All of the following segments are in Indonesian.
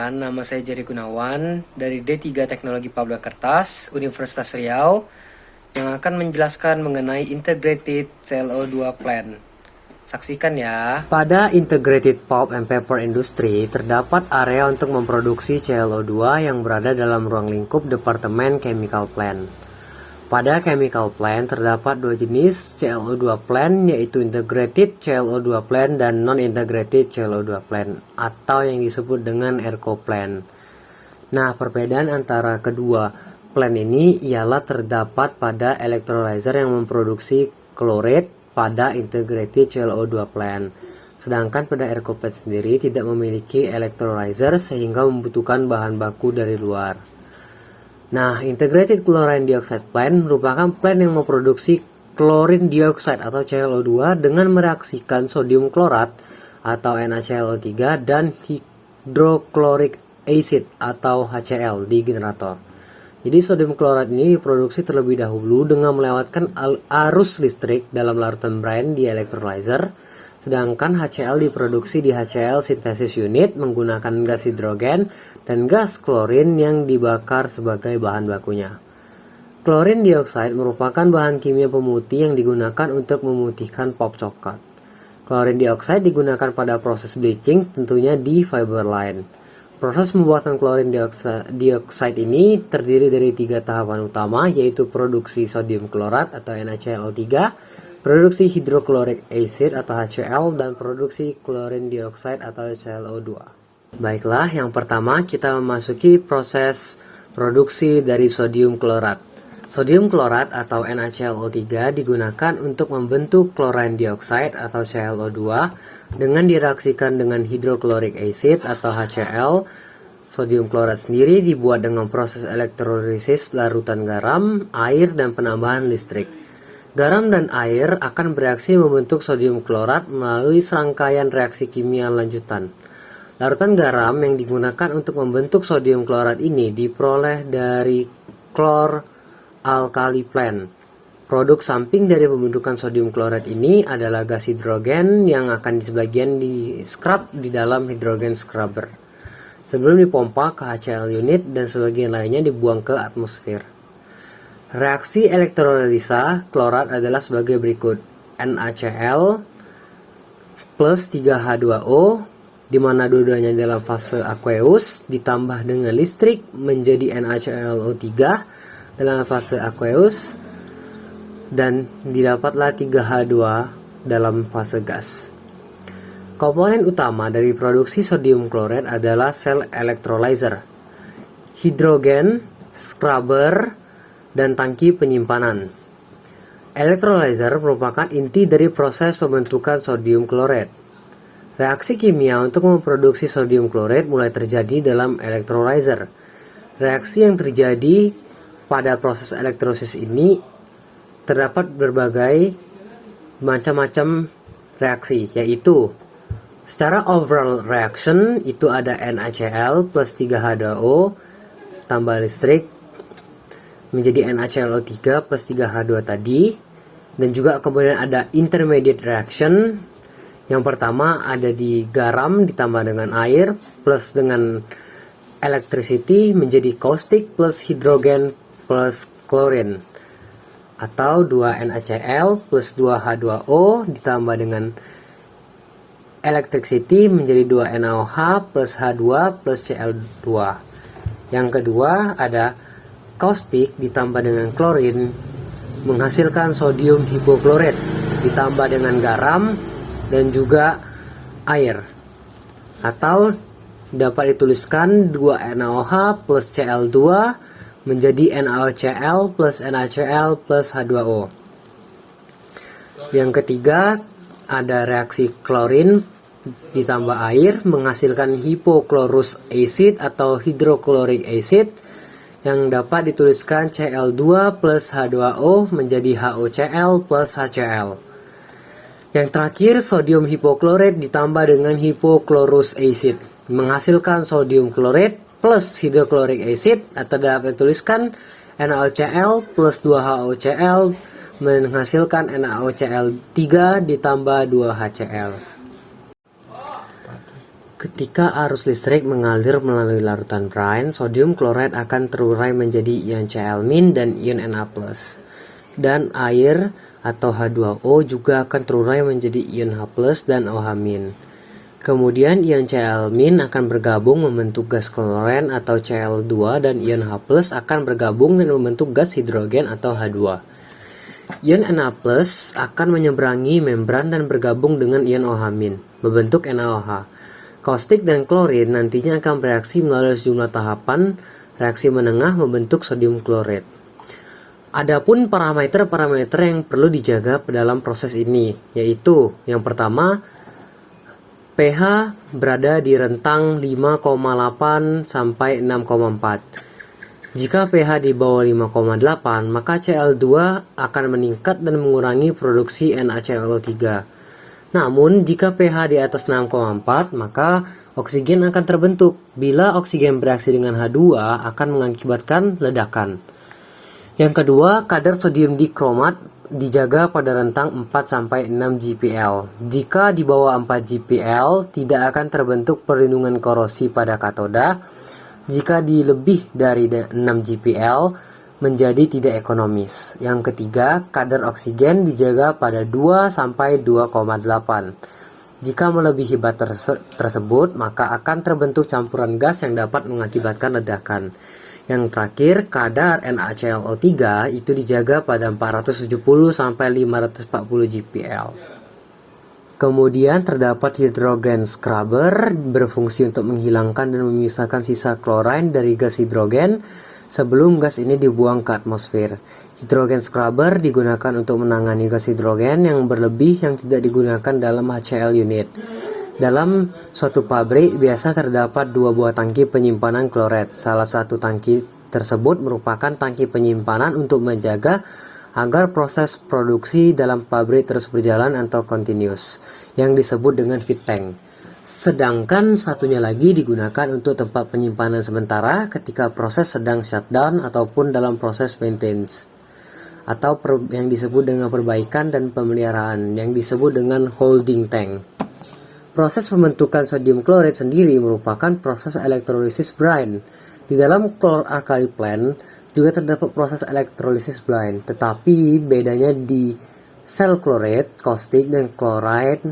Perkenalkan, nama saya Jerry Gunawan dari D3 Teknologi Pabean Kertas, Universitas Riau, yang akan menjelaskan mengenai Integrated CLO2 Plant. Saksikan ya. Pada Integrated Pulp and Paper Industry, terdapat area untuk memproduksi CLO2 yang berada dalam ruang lingkup Departemen Chemical Plant. Pada chemical plant terdapat dua jenis CLO2 plant, yaitu integrated CLO2 plant dan non-integrated CLO2 plant, atau yang disebut dengan ERCO plant. Nah, perbedaan antara kedua plant ini ialah terdapat pada electrolyzer yang memproduksi klorid pada integrated CLO2 plant. Sedangkan pada ERCO plant sendiri tidak memiliki electrolyzer sehingga membutuhkan bahan baku dari luar. Nah, Integrated Chlorine Dioxide Plant merupakan plant yang memproduksi chlorine dioxide atau ClO2 dengan mereaksikan sodium klorat atau NaClO3 dan hydrochloric acid atau HCl di generator. Jadi sodium klorat ini diproduksi terlebih dahulu dengan melewatkan arus listrik dalam larutan brine di electrolyzer. Sedangkan HCl diproduksi di HCl synthesis unit menggunakan gas hidrogen dan gas klorin yang dibakar sebagai bahan bakunya. Chlorine dioxide merupakan bahan kimia pemutih yang digunakan untuk memutihkan pulp coklat. Chlorine dioxide digunakan pada proses bleaching, tentunya di fiber line. Proses pembuatan chlorine dioxide ini terdiri dari 3 tahapan utama, yaitu produksi sodium klorat atau NaClO3, produksi hydrochloric acid atau HCl, dan produksi chlorine dioxide atau ClO2. Baiklah, yang pertama kita memasuki proses produksi dari sodium klorat. Sodium klorat atau NaClO3 digunakan untuk membentuk chlorine dioxide atau ClO2 dengan direaksikan dengan hydrochloric acid atau HCl. Sodium klorat sendiri dibuat dengan proses elektrolisis larutan garam, air, dan penambahan listrik. Garam dan air akan bereaksi membentuk sodium klorat melalui serangkaian reaksi kimia lanjutan. Larutan garam yang digunakan untuk membentuk sodium klorat ini diperoleh dari chlor-alkali plant. Produk samping dari pembentukan sodium klorat ini adalah gas hidrogen yang akan sebagian di scrub di dalam hidrogen scrubber sebelum dipompa ke HCl unit dan sebagian lainnya dibuang ke atmosfer. Reaksi elektrolisa klorat adalah sebagai berikut. NaCl plus 3H2O, di mana dua-duanya dalam fase aqueous, ditambah dengan listrik menjadi NaClO3 dalam fase aqueous, dan didapatlah 3H2 dalam fase gas. Komponen utama dari produksi sodium klorat adalah sel electrolyzer, hidrogen, scrubber, dan tangki penyimpanan. Electrolyzer merupakan inti dari proses pembentukan sodium klorat. Reaksi kimia untuk memproduksi sodium klorat mulai terjadi dalam electrolyzer. Reaksi yang terjadi pada proses elektrolisis ini terdapat berbagai macam-macam reaksi, yaitu secara overall reaction itu ada NaCl plus 3H2O tambah listrik menjadi NaClO3 plus 3H2 tadi, dan juga kemudian ada intermediate reaction. Yang pertama ada di garam ditambah dengan air plus dengan electricity menjadi caustic plus hidrogen plus chlorine, atau 2 NaCl plus 2H2O ditambah dengan electricity menjadi 2 NaOH plus H2 plus Cl2. Yang kedua ada caustic ditambah dengan klorin menghasilkan sodium hipoklorit ditambah dengan garam dan juga air, atau dapat dituliskan 2 NaOH plus Cl2 menjadi NaOCl plus NaCl plus H2O. Yang ketiga ada reaksi klorin ditambah air menghasilkan hypochlorous acid atau hydrochloric acid yang dapat dituliskan Cl2 plus H2O menjadi HOCl plus HCl. Yang terakhir sodium hipoklorit ditambah dengan hypochlorous acid menghasilkan sodium klorit plus hydrochloric acid, atau dapat dituliskan NaOCl plus 2HOCl menghasilkan NaOCl3 ditambah 2HCl. Ketika arus listrik mengalir melalui larutan brine, sodium klorid akan terurai menjadi ion Cl- dan ion Na+. Dan air atau H2O juga akan terurai menjadi ion H+ dan OH-. Kemudian ion Cl- akan bergabung membentuk gas kloren atau Cl2 dan ion H+ akan bergabung dan membentuk gas hidrogen atau H2. Ion Na+ akan menyeberangi membran dan bergabung dengan ion OH- membentuk NaOH. Kaustik dan klorin nantinya akan bereaksi melalui sejumlah tahapan reaksi menengah membentuk sodium klorid. Adapun parameter-parameter yang perlu dijaga dalam proses ini, yaitu yang pertama, pH berada di rentang 5,8 sampai 6,4. Jika pH di bawah 5,8, maka Cl2 akan meningkat dan mengurangi produksi NaClO3. Namun, jika pH di atas 6,4, maka oksigen akan terbentuk. Bila oksigen bereaksi dengan H2, akan mengakibatkan ledakan. Yang kedua, kadar sodium dikromat dijaga pada rentang 4-6 GPL. Jika di bawah 4 GPL, tidak akan terbentuk perlindungan korosi pada katoda. Jika di lebih dari 6 GPL, menjadi tidak ekonomis. Yang ketiga, kadar oksigen dijaga pada 2-2,8. Jika melebihi batas tersebut, maka akan terbentuk campuran gas yang dapat mengakibatkan ledakan. Yang terakhir, kadar NaClO3 itu dijaga pada 470-540 GPL. Kemudian terdapat hidrogen scrubber berfungsi untuk menghilangkan dan memisahkan sisa klorin dari gas hidrogen sebelum gas ini dibuang ke atmosfer. Hidrogen scrubber digunakan untuk menangani gas hidrogen yang berlebih yang tidak digunakan dalam HCl unit. Dalam suatu pabrik biasa terdapat 2 buah tangki penyimpanan klorid. Salah satu tangki tersebut merupakan tangki penyimpanan untuk menjaga agar proses produksi dalam pabrik terus berjalan atau continuous, yang disebut dengan feed tank. Sedangkan satunya lagi digunakan untuk tempat penyimpanan sementara ketika proses sedang shutdown ataupun dalam proses maintenance, atau yang disebut dengan perbaikan dan pemeliharaan, yang disebut dengan holding tank. Proses pembentukan sodium klorid sendiri merupakan proses elektrolisis brine. Di dalam chlor-alkali plant juga terdapat proses elektrolisis brine, tetapi bedanya di sel klorid, kaustik, dan chloride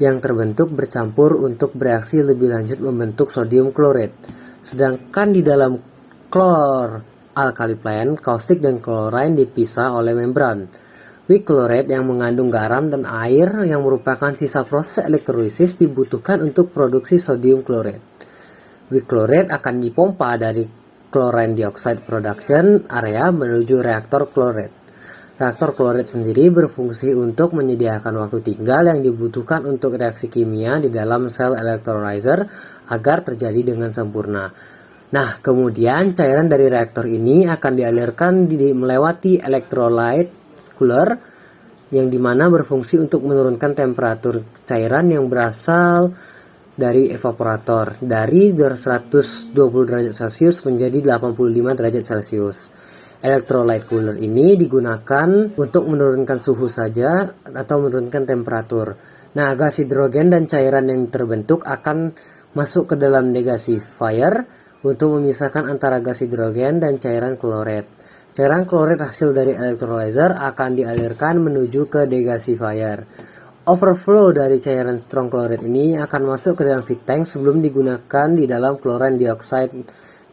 yang terbentuk bercampur untuk bereaksi lebih lanjut membentuk sodium klorid. Sedangkan di dalam chlor-alkali plant, kaustik dan chlorine dipisah oleh membran. Weak chloride yang mengandung garam dan air yang merupakan sisa proses elektrolisis dibutuhkan untuk produksi sodium klorid. Weak chloride akan dipompa dari chlorine dioxide production area menuju reaktor klorid. Reaktor klorid sendiri berfungsi untuk menyediakan waktu tinggal yang dibutuhkan untuk reaksi kimia di dalam sel electrolyzer agar terjadi dengan sempurna. Nah, kemudian cairan dari reaktor ini akan dialirkan melewati electrolyte cooler yang dimana berfungsi untuk menurunkan temperatur cairan yang berasal dari evaporator dari 120 derajat Celcius menjadi 85 derajat Celcius. Electrolyte cooler ini digunakan untuk menurunkan suhu saja atau menurunkan temperatur. Nah, gas hidrogen dan cairan yang terbentuk akan masuk ke dalam degasifier untuk memisahkan antara gas hidrogen dan cairan klorid. Cairan klorid hasil dari electrolyzer akan dialirkan menuju ke degasifier. Overflow dari cairan strong klorid ini akan masuk ke dalam feed tank sebelum digunakan di dalam chlorine dioxide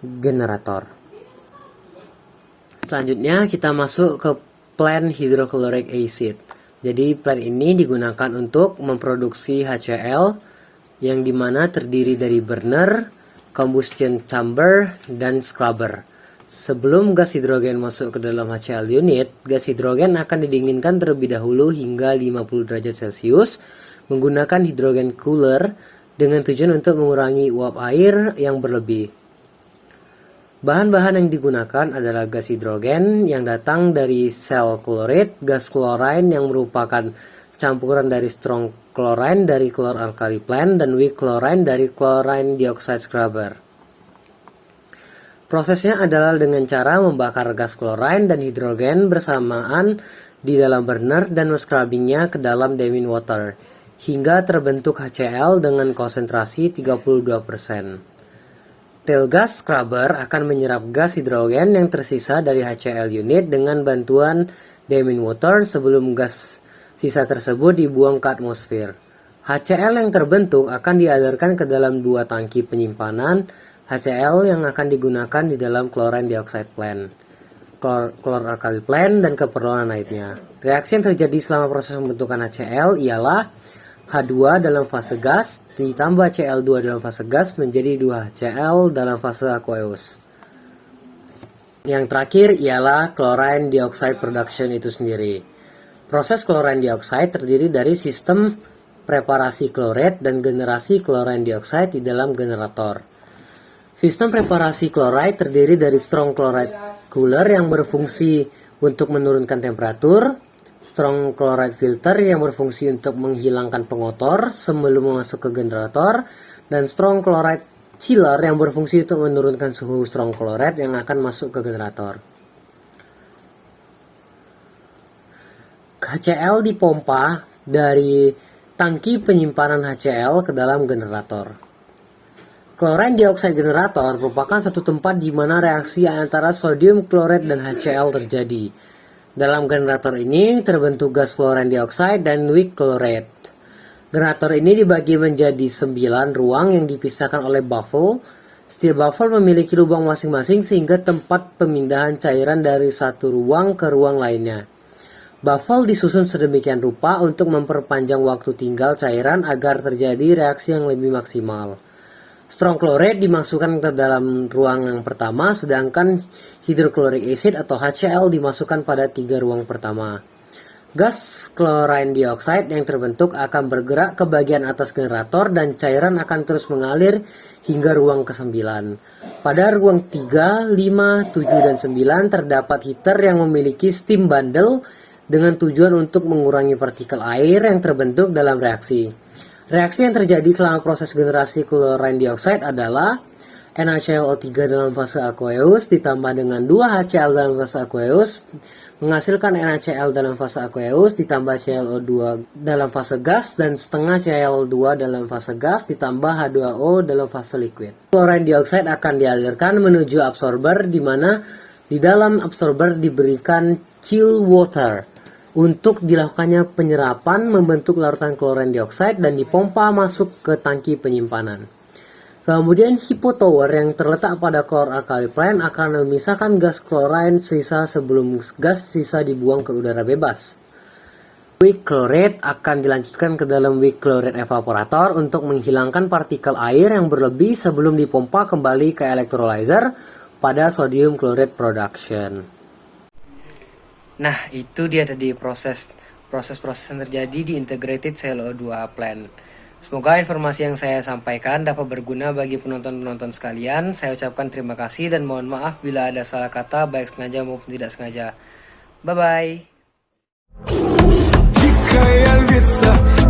generator. Selanjutnya kita masuk ke plant hydrochloric acid. Jadi plant ini digunakan untuk memproduksi HCl yang dimana terdiri dari burner, combustion chamber, dan scrubber. Sebelum gas hidrogen masuk ke dalam HCl unit, gas hidrogen akan didinginkan terlebih dahulu hingga 50 derajat Celcius menggunakan hidrogen cooler dengan tujuan untuk mengurangi uap air yang berlebih. Bahan-bahan yang digunakan adalah gas hidrogen yang datang dari sel klorid, gas chlorine yang merupakan campuran dari strong chlorine dari chlor-alkali plant, dan weak chlorine dari chlorine dioxide scrubber. Prosesnya adalah dengan cara membakar gas chlorine dan hidrogen bersamaan di dalam burner dan scrubbingnya ke dalam diamine water. hingga terbentuk HCl dengan konsentrasi 32%. Tail gas scrubber akan menyerap gas hidrogen yang tersisa dari HCl unit dengan bantuan daemon water sebelum gas sisa tersebut dibuang ke atmosfer. HCl yang terbentuk akan dialirkan ke dalam dua tangki penyimpanan HCl yang akan digunakan di dalam chlorine dioxide plant, chloralkali plant, dan keperluan lainnya. Reaksi yang terjadi selama proses pembentukan HCl ialah H2 dalam fase gas ditambah Cl2 dalam fase gas menjadi 2HCl dalam fase aqueous. Yang terakhir ialah chlorine dioxide production itu sendiri. Proses chlorine dioxide terdiri dari sistem preparasi kloret dan generasi chlorine dioxide di dalam generator. Sistem preparasi chloride terdiri dari strong chloride cooler yang berfungsi untuk menurunkan temperatur, strong chloride filter yang berfungsi untuk menghilangkan pengotor sebelum masuk ke generator, dan strong chloride chiller yang berfungsi untuk menurunkan suhu strong chloride yang akan masuk ke generator. HCl dipompa dari tangki penyimpanan HCl ke dalam generator. Chlorine dioxide generator merupakan satu tempat di mana reaksi antara sodium chloride dan HCl terjadi. Dalam generator ini terbentuk gas chlorine dioxide dan weak chloride. Generator ini dibagi menjadi 9 ruang yang dipisahkan oleh baffle. Setiap baffle memiliki lubang masing-masing sehingga tempat pemindahan cairan dari satu ruang ke ruang lainnya. Baffle disusun sedemikian rupa untuk memperpanjang waktu tinggal cairan agar terjadi reaksi yang lebih maksimal. Strong chloride dimasukkan ke dalam ruang yang pertama, sedangkan hydrochloric acid atau HCl dimasukkan pada 3 ruang pertama. Gas chlorine dioxide yang terbentuk akan bergerak ke bagian atas generator dan cairan akan terus mengalir hingga ruang ke-9. Pada ruang 3, 5, 7, dan 9 terdapat heater yang memiliki steam bundle dengan tujuan untuk mengurangi partikel air yang terbentuk dalam reaksi. Reaksi yang terjadi selama proses generasi chlorine dioxide adalah NaClO3 dalam fase aqueous ditambah dengan 2HCl dalam fase aqueous menghasilkan NaCl dalam fase aqueous ditambah ClO2 dalam fase gas dan setengah Cl2 dalam fase gas ditambah H2O dalam fase liquid. Chlorine dioxide akan dialirkan menuju absorber di mana di dalam absorber diberikan chill water untuk dilakukannya penyerapan membentuk larutan chlorine dioxide dan dipompa masuk ke tangki penyimpanan. Kemudian hipotower yang terletak pada chloralkali plant akan memisahkan gas chlorine sisa sebelum gas sisa dibuang ke udara bebas. Weak chloride akan dilanjutkan ke dalam weak chloride evaporator untuk menghilangkan partikel air yang berlebih sebelum dipompa kembali ke electrolyzer pada sodium chloride production. Nah, itu dia tadi proses yang terjadi di integrated CO2 plant. Semoga informasi yang saya sampaikan dapat berguna bagi penonton-penonton sekalian. Saya ucapkan terima kasih dan mohon maaf bila ada salah kata baik sengaja maupun tidak sengaja. Bye-bye.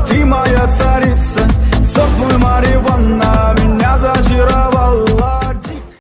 Ты моя царица, сопли Мариванна меня зачаровала.